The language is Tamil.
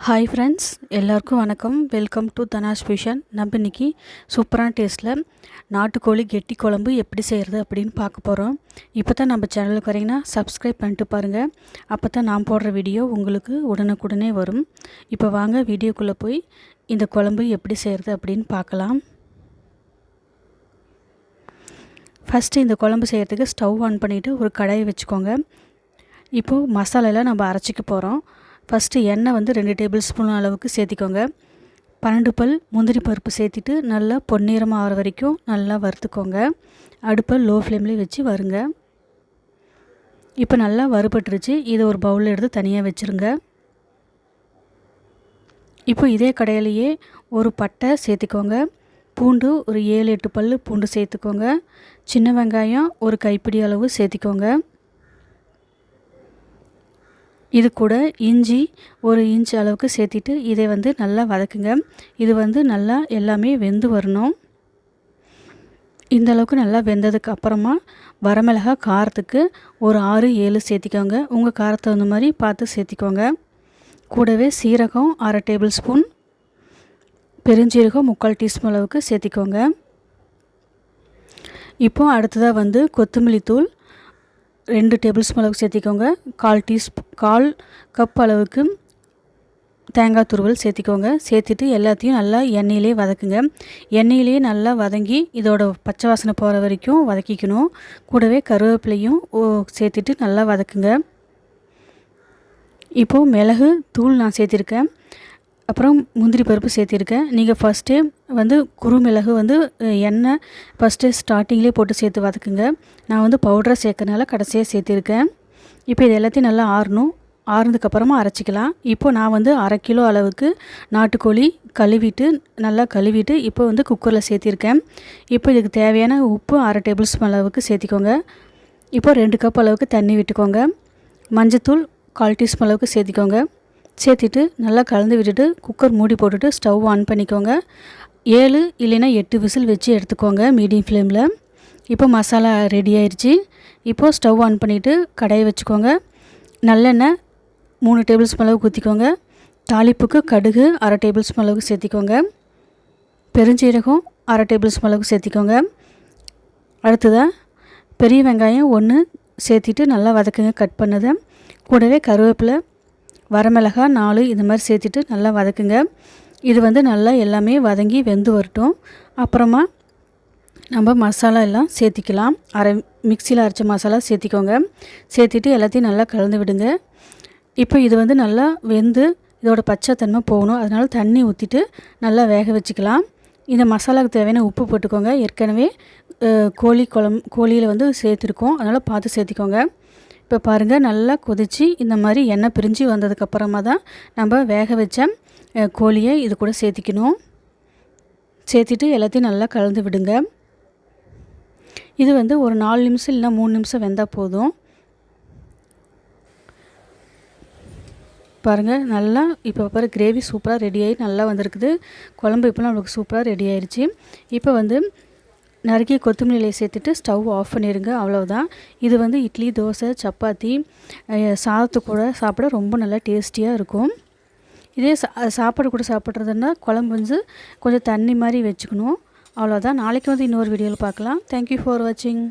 ஹாய் ஃப்ரெண்ட்ஸ், எல்லாருக்கும் வணக்கம். Welcome to Dhanash Fusion. நம்ம இன்றைக்கி சூப்பரான டேஸ்ட்டில் நாட்டுக்கோழி கெட்டி குழம்பு எப்படி செய்கிறது அப்படின்னு பார்க்க போகிறோம். இப்போ தான் நம்ம சேனலுக்கு வரீங்கன்னா சப்ஸ்கிரைப் பண்ணிட்டு பாருங்கள். அப்போ தான் நான் போடுற வீடியோ உங்களுக்கு உடனுக்குடனே வரும். இப்போ வாங்க வீடியோக்குள்ளே போய் இந்த குழம்பு எப்படி செய்கிறது அப்படின்னு பார்க்கலாம். ஃபஸ்ட்டு இந்த குழம்பு செய்கிறதுக்கு ஸ்டவ் ஆன் பண்ணிவிட்டு ஒரு கடாயை வச்சுக்கோங்க. இப்போது மசாலாலாம் நம்ம அரைச்சிக்க போகிறோம். ஃபஸ்ட்டு எண்ணெய் 2 டேபிள் ஸ்பூன் அளவுக்கு சேர்த்திக்கோங்க. 12 பல் முந்திரி பருப்பு சேர்த்திட்டு நல்லா பொன்னிறமாக ஆகிற வரைக்கும் நல்லா வறுத்துக்கோங்க. அடுப்பை லோ ஃப்ளேம்லேயே வச்சு வறுங்க. இப்போ நல்லா வறுபட்டுருச்சு. இதை ஒரு பவுலில் எடுத்து தனியாக வச்சுருங்க. இப்போ இதே கடையிலையே ஒரு பட்டை சேர்த்துக்கோங்க. பூண்டு ஒரு 7-8 பல் பூண்டு சேர்த்துக்கோங்க. சின்ன வெங்காயம் ஒரு கைப்பிடி அளவு சேர்த்திக்கோங்க. இது கூட இஞ்சி ஒரு இன்ச் அளவுக்கு சேர்த்திட்டு இதை நல்லா வதக்குங்க. இது நல்லா எல்லாமே வெந்து வரணும். இந்த அளவுக்கு நல்லா வெந்ததுக்கு அப்புறமா வரமிளகாய் காரத்துக்கு ஒரு 6-7 சேர்த்திக்கோங்க. உங்கள் காரத்தை தகுந்த மாதிரி பார்த்து சேர்த்திக்கோங்க. கூடவே சீரகம் 1/2 டேபிள் ஸ்பூன், பெருஞ்சீரகம் 3/4 டீஸ்பூன் அளவுக்கு சேர்த்திக்கோங்க. இப்போது அடுத்ததாக கொத்தமல்லி தூள் 2 டேபிள் ஸ்பூன் அளவுக்கு சேர்த்திக்கோங்க. 1/4 கப் அளவுக்கு தேங்காய் துருவல் சேர்த்திக்கோங்க. சேர்த்துட்டு எல்லாத்தையும் நல்லா எண்ணெயிலே வதக்குங்க. எண்ணெயிலேயே நல்லா வதங்கி இதோட பச்சை வாசனை போகிற வரைக்கும் வதக்கிக்கணும். கூடவே கருவேப்பிலையும் சேர்த்துட்டு நல்லா வதக்குங்க. இப்போது மிளகு தூள் நான் சேர்த்திருக்கேன். அப்புறம் முந்திரி பருப்பு சேர்த்திருக்கேன். நீங்கள் ஃபஸ்ட்டே குறுமிளகு எண்ணெய் ஃபஸ்ட்டு ஸ்டார்டிங்லேயே போட்டு சேர்த்து வதக்குங்க. நான் பவுடரை சேர்க்கறனால கடைசியாக சேர்த்திருக்கேன். இப்போ இது எல்லாத்தையும் நல்லா ஆறுனதுக்கப்புறமா அரைச்சிக்கலாம். இப்போது நான் 1/2 கிலோ அளவுக்கு நாட்டுக்கோழி நல்லா கழுவிட்டு இப்போ குக்கரில் சேர்த்திருக்கேன். இப்போ இதுக்கு தேவையான உப்பு 1/2 டேபிள் ஸ்பூன் அளவுக்கு சேர்த்திக்கோங்க. இப்போ 2 கப் அளவுக்கு தண்ணி விட்டுக்கோங்க. மஞ்சத்தூள் 1/4 டீஸ்பூன் அளவுக்கு சேர்த்திக்கோங்க. சேர்த்துட்டு நல்லா கலந்து விட்டுட்டு குக்கர் மூடி போட்டுட்டு ஸ்டவ் ஆன் பண்ணிக்கோங்க. 7 இல்லைன்னா 8 விசில் வச்சு எடுத்துக்கோங்க மீடியம் ஃப்ளேமில். இப்போ மசாலா ரெடி ஆயிடுச்சு. இப்போது ஸ்டவ் ஆன் பண்ணிவிட்டு கடாயை வச்சுக்கோங்க. நல்லெண்ணெய் 3 டேபிள் ஸ்பூன் அளவுக்கு ஊற்றிக்கோங்க. தாளிப்புக்கு கடுகு 1/2 டேபிள் ஸ்பூன் அளவுக்கு சேர்த்திக்கோங்க. பெருஞ்சீரகம் 1/2 டேபிள் ஸ்பூன் அளவுக்கு சேர்த்திக்கோங்க. அடுத்ததாக பெரிய வெங்காயம் 1 சேர்த்திட்டு நல்லா வதக்குங்க கட் பண்ணதை. கூடவே கருவேப்பிலை, வரமிளகாய் 4 இந்த மாதிரி சேர்த்துட்டு நல்லா வதக்குங்க. இது நல்லா எல்லாமே வதங்கி வெந்து வரட்டும். அப்புறமா நம்ம மசாலா எல்லாம் சேர்த்திக்கலாம். மிக்சியில் அரைச்ச மசாலா சேர்த்திக்கோங்க. சேர்த்துட்டு எல்லாத்தையும் நல்லா கலந்து விடுங்க. இப்போ இது நல்லா வெந்து இதோட பச்சை தன்மை போகணும். அதனால் தண்ணி ஊற்றிட்டு நல்லா வேக வச்சுக்கலாம். இந்த மசாலாவுக்கு தேவையான உப்பு போட்டுக்கோங்க. ஏற்கனவே கோழியில் சேர்த்துருக்கோம், அதனால் பார்த்து சேர்த்திக்கோங்க. இப்போ பாருங்கள், நல்லா கொதித்து இந்த மாதிரி எண்ணெய் பிரிஞ்சு வந்ததுக்கப்புறமா தான் நம்ம வேக வச்ச கோழியை இது கூட சேர்த்திக்கணும். சேர்த்துட்டு எல்லாத்தையும் நல்லா கலந்து விடுங்க. இது ஒரு 4 நிமிஷம் இல்லைனா 3 நிமிஷம் வெந்தால் போதும். பாருங்கள், நல்லா இப்போ கிரேவி சூப்பராக ரெடி ஆகி நல்லா வந்திருக்குது. குழம்பு இப்போலாம் நம்மளுக்கு சூப்பராக ரெடி ஆயிடுச்சு. இப்போ நறுக்கிய கொத்தமல்லி இலையை சேர்த்துட்டு ஸ்டவ் ஆஃப் பண்ணிடுங்க. அவ்வளோதான். இது இட்லி, தோசை, சப்பாத்தி, சாதத்து கூட சாப்பிட ரொம்ப நல்லா டேஸ்டியாக இருக்கும். இதே சாப்பாடு கூட சாப்பிட்றதுன்னா குழம்பு கொஞ்சம் தண்ணி மாதிரி வச்சுக்கணும். அவ்வளோதான். நாளைக்கு இன்னொரு வீடியோவில் பார்க்கலாம். தேங்க்யூ ஃபார் வாட்சிங்.